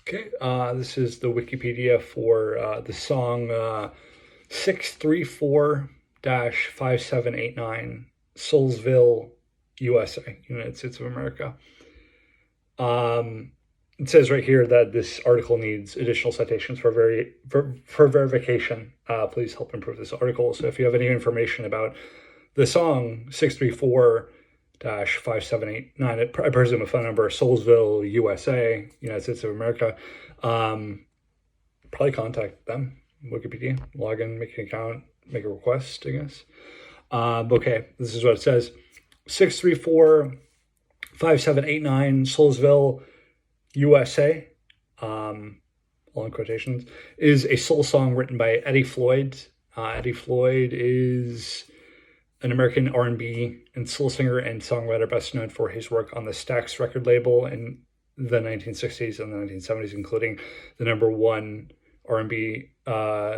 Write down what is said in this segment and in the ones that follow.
Okay, this is the Wikipedia for the song 634-5789, Soulsville, USA, United States of America. It says right here that this article needs additional citations for verification. Please help improve this article. So if you have any information about the song 634-5789, I presume a phone number, Soulsville, USA, United States of America, probably contact them, Wikipedia, log in, make an account, make a request, I guess. Okay, this is what it says. 634-5789, Soulsville, USA, all in quotations, is a soul song written by Eddie Floyd. Eddie Floyd is an American R&B and soul singer and songwriter best known for his work on the Stax record label in the 1960s and the 1970s, including the number one R&B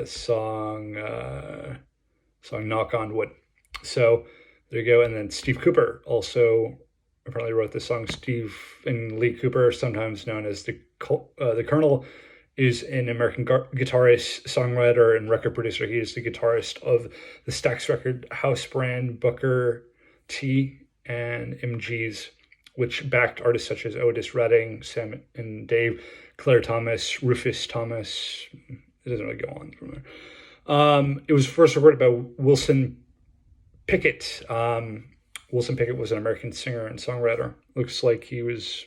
song Knock on Wood. So there you go. And then Steve Cooper also apparently wrote this song. Steve and Lee Cooper, sometimes known as the Colonel, is an American guitarist, songwriter, and record producer. He is the guitarist of the Stax record house brand Booker T and MGs, which backed artists such as Otis Redding, Sam and Dave, Claire Thomas, Rufus Thomas. It doesn't really go on from there. It was first recorded by Wilson Pickett. Wilson Pickett was an American singer and songwriter. Looks like he was,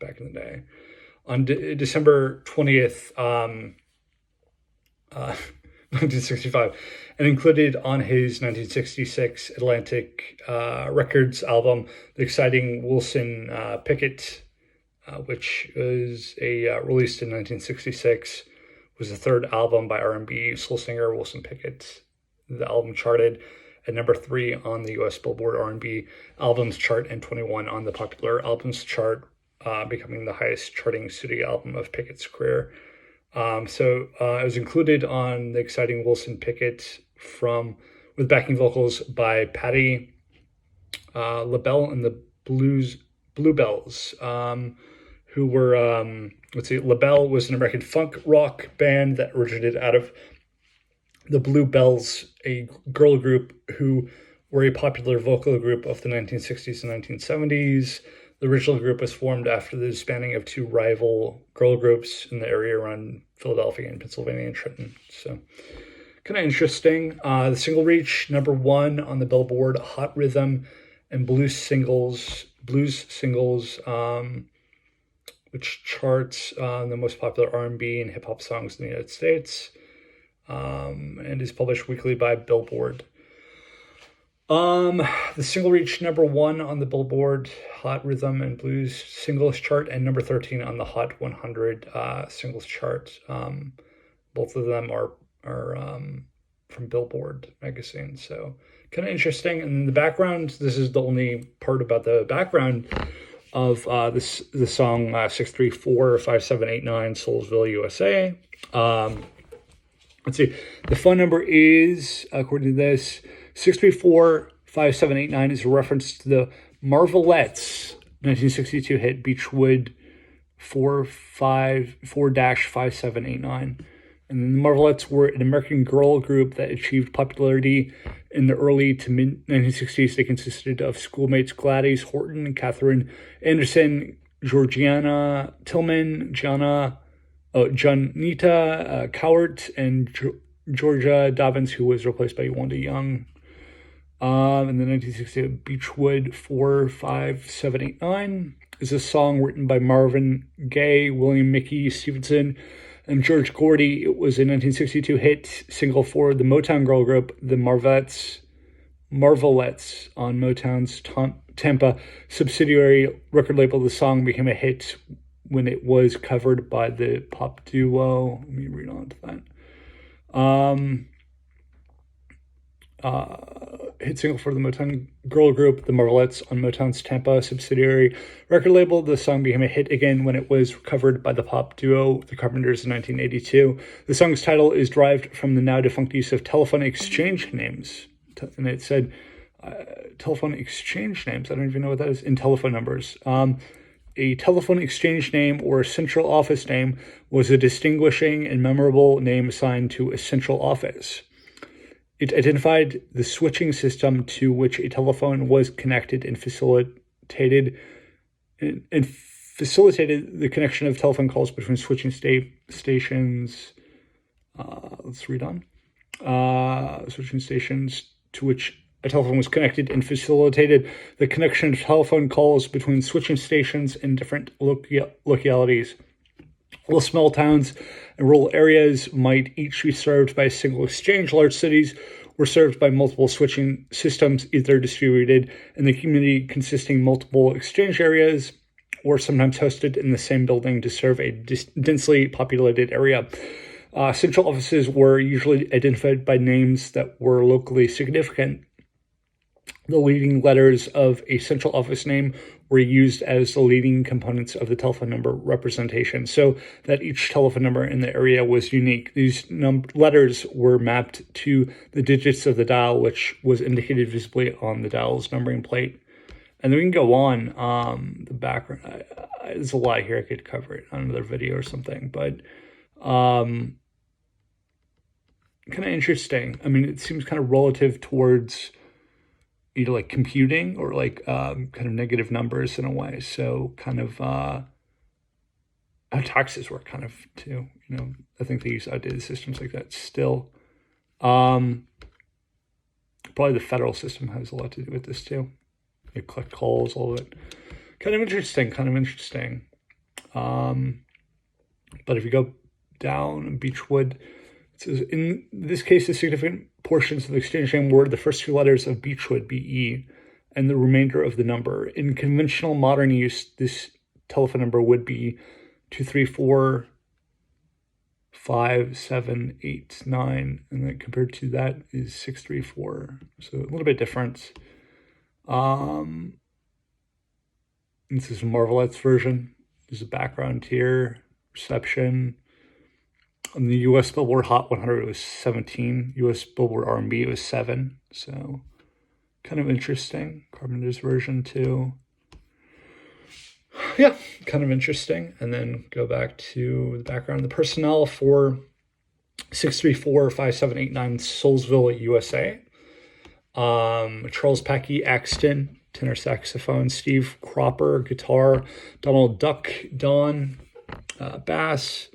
back in the day. On December 20th, 1965, and included on his 1966 Atlantic Records album, The Exciting Wilson Pickett, which was released in 1966, was the third album by R&B soul singer Wilson Pickett. The album charted at number 3 on the U.S. Billboard R&B Albums chart and 21 on the Popular Albums chart, becoming the highest charting studio album of Pickett's career. So it was included on The Exciting Wilson Pickett with backing vocals by Patti LaBelle and the Bluebells, who were, LaBelle was an American funk rock band that originated out of the Bluebells, a girl group who were a popular vocal group of the 1960s and 1970s. The original group was formed after the disbanding of two rival girl groups in the area around Philadelphia and Pennsylvania and Trenton. So kind of interesting. The single reached number 1 on the Billboard Hot Rhythm and Blues Singles, which charts the most popular R&B and hip-hop songs in the United States, and is published weekly by Billboard. The single reached number 1 on the Billboard Hot Rhythm and Blues Singles chart and number 13 on the Hot 100 Singles chart. Both of them are from Billboard magazine, so kind of interesting. And in the background, this is the only part about the background of the song 634-5789 Soulsville, USA. Let's see. The phone number is, according to this, 634-5789 is a reference to the Marvelettes' 1962 hit Beachwood 4-5789. And the Marvelettes were an American girl group that achieved popularity in the early to mid-1960s. They consisted of schoolmates Gladys Horton, Catherine Anderson, Georgiana Tillman, Janita Cowart, and Georgia Dobbins, who was replaced by Wanda Young. In the 1960 Beachwood 4-5789 is a song written by Marvin Gaye, William Mickey Stevenson, and George Gordy. It was a 1962 hit single for the Motown girl group, the Marvelettes, on Motown's Tampa subsidiary record label. The song became a hit when it was covered by the pop duo. Let me read on to that. Hit single for the Motown girl group, the Marvelettes, on Motown's Tampa subsidiary record label. The song became a hit again when it was covered by the pop duo, the Carpenters, in 1982. The song's title is derived from the now defunct use of telephone exchange names. And it said telephone exchange names. I don't even know what that is. In telephone numbers. A telephone exchange name or central office name was a distinguishing and memorable name assigned to a central office. It identified the switching system to which a telephone was connected and facilitated the connection of telephone calls between switching stations. Let's read on. Switching stations to which a telephone was connected and facilitated the connection of telephone calls between switching stations in different localities. While small towns and rural areas might each be served by a single exchange, large cities were served by multiple switching systems, either distributed in the community consisting multiple exchange areas or sometimes hosted in the same building to serve a densely populated area. Central offices were usually identified by names that were locally significant. The leading letters of a central office name were used as the leading components of the telephone number representation, so that each telephone number in the area was unique. These letters were mapped to the digits of the dial, which was indicated visibly on the dial's numbering plate. And then we can go on. The background, there's a lot here. I could cover it on another video or something, but kind of interesting. I mean, it seems kind of relative towards either like computing or like kind of negative numbers in a way. So kind of how taxes work kind of too. You know, I think they use outdated systems like that still. Probably the federal system has a lot to do with this too. They collect calls, all of it. Kind of interesting. But if you go down Beechwood, it says, in this case, the significant portions of the exchange name were the first two letters of Beechwood, B-E, and the remainder of the number. In conventional modern use, this telephone number would be 234 5789, and then compared to that is 634. So a little bit different. This is Marvelette's version. There's a background here, reception. On the U.S. Billboard Hot 100, it was 17. U.S. Billboard R&B, it was 7. So kind of interesting. Carpenter's version too. Yeah, kind of interesting. And then go back to the background. The personnel for 634-5789 Soulsville, USA. Charles Packey, Axton, tenor saxophone. Steve Cropper, guitar. Donald Duck, Don, bass.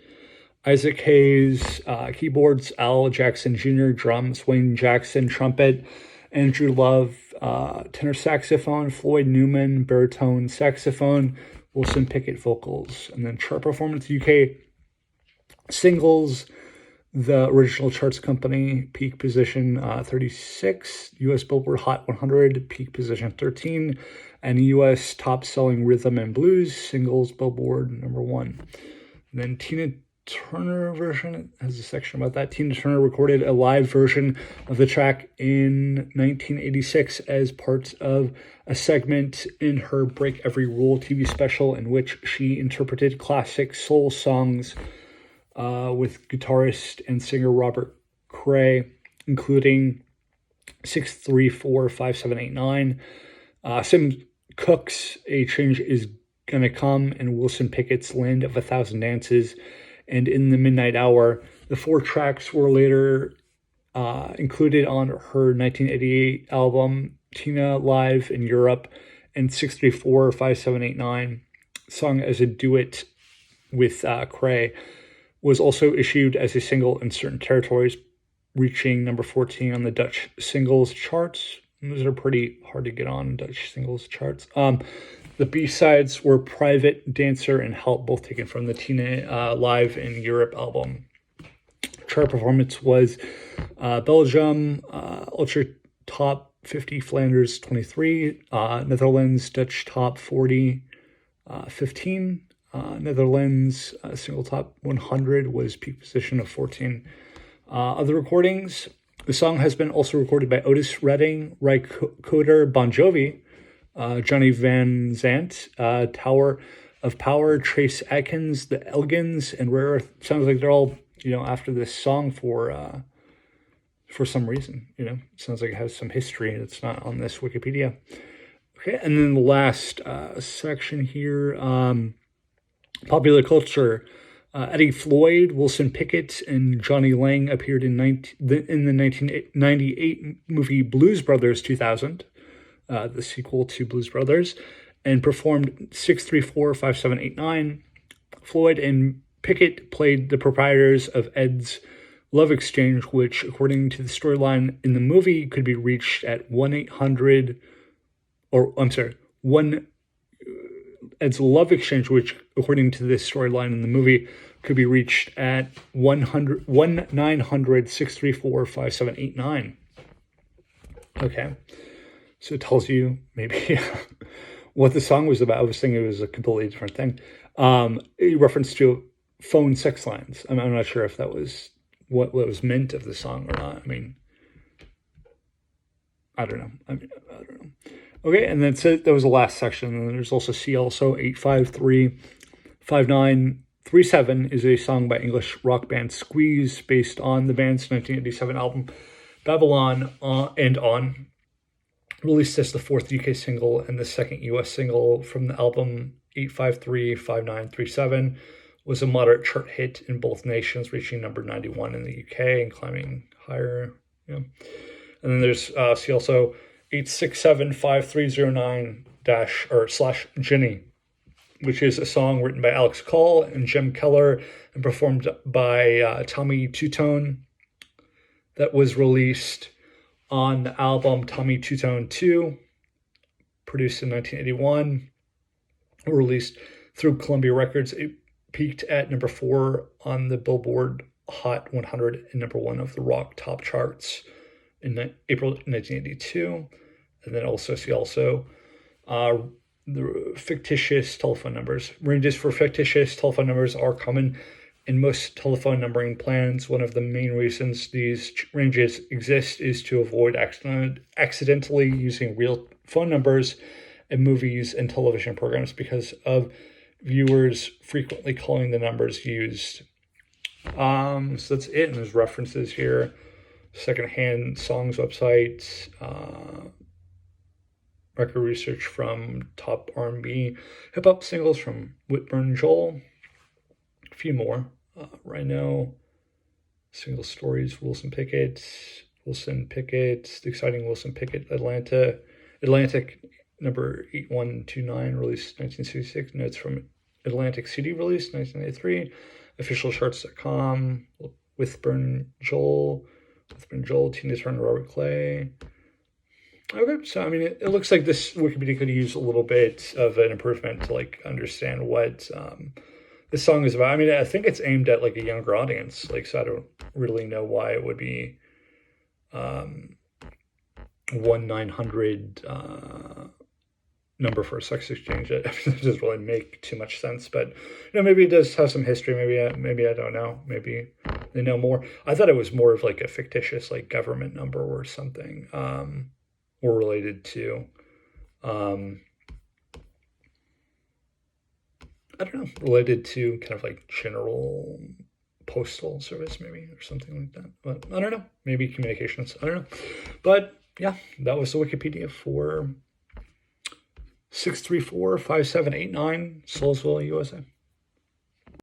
Isaac Hayes, keyboards. Al Jackson Jr., drums. Wayne Jackson, trumpet. Andrew Love, tenor saxophone. Floyd Newman, baritone saxophone. Wilson Pickett, vocals. And then chart performance, UK singles. The original charts company, peak position 36. U.S. Billboard Hot 100, peak position 13. And U.S. top selling rhythm and blues, singles, Billboard #1. And then Tina Turner version has a section about that. Tina Turner recorded a live version of the track in 1986 as part of a segment in her Break Every Rule TV special, in which she interpreted classic soul songs with guitarist and singer Robert Cray, including 634-5789, Sim Cooke's A Change Is Gonna Come, and Wilson Pickett's Land of a Thousand Dances, and In the Midnight Hour. The 4 tracks were later included on her 1988 album Tina Live in Europe, and 634-5789, sung as a duet with Cray, was also issued as a single in certain territories, reaching number 14 on the Dutch singles charts. Those are pretty hard to get on Dutch singles charts. The B-sides were Private, Dancer, and Help, both taken from the Tina Live in Europe album. Chart performance was Belgium, Ultra Top 50, Flanders 23, Netherlands, Dutch Top 40, 15, Netherlands, single top 100 was peak position of 14. Other recordings, the song has been also recorded by Otis Redding, Ry Cooder, Bon Jovi, Johnny Van Zant, Tower of Power, Trace Adkins, The Elgins, and Rare Earth. Sounds like they're all, after this song for some reason. Sounds like it has some history that's not on this Wikipedia. Okay, and then the last section here, popular culture. Eddie Floyd, Wilson Pickett, and Johnny Lang appeared in the 1998 movie Blues Brothers 2000, the sequel to Blues Brothers, and performed 6345789. Floyd and Pickett played the proprietors of Ed's Love Exchange, which, according to the storyline in the movie, could be reached at 1 Ed's Love Exchange, which, according to this storyline in the movie, could be reached at 1-900-634-5789. Okay, so it tells you maybe what the song was about. I was thinking it was a completely different thing. A reference to phone sex lines. I'm not sure if that was what was meant of the song or not. I mean, I don't know. Okay, and then that was the last section. And then there's also see also 8535937 is a song by English rock band Squeeze based on the band's 1987 album Babylon and On, released as the fourth UK single and the second US single from the album. 8535937 was a moderate chart hit in both nations, reaching number 91 in the UK and climbing higher. Yeah. And then there's see also 8675309-/Ginny, which is a song written by Alex Call and Jim Keller and performed by Tommy Tutone, that was released on the album Tommy Tutone 2, produced in 1981, released through Columbia Records. It peaked at number 4 on the Billboard Hot 100 and number 1 of the rock top charts in April 1982. And then also see the fictitious telephone numbers. Ranges for fictitious telephone numbers are common in most telephone numbering plans. One of the main reasons these ranges exist is to avoid accidentally using real phone numbers in movies and television programs because of viewers frequently calling the numbers used. So that's it. And there's references here. Secondhand Songs website, record research from top R&B hip hop singles from Whitburn Joel. A few more. Rhino, single stories, Wilson Pickett, The Exciting Wilson Pickett, Atlantic, number 8129, released 1966. Notes from Atlantic CD, released 1993. Officialcharts.com, Whitburn Joel, Tina Turner, Robert Clay. Okay, so I mean, it looks like this Wikipedia could use a little bit of an improvement to like understand what this song is about. I mean, I think it's aimed at like a younger audience, like, so I don't really know why it would be 1-900 number for a sex exchange. It doesn't really make too much sense, but maybe it does have some history. Maybe I don't know. Maybe they know more. I thought it was more of like a fictitious like government number or something, or related to I don't know, related to kind of like general postal service maybe or something like that. But I don't know. Maybe communications. I don't know. But yeah, that was the Wikipedia for 6345789 Soulsville, USA.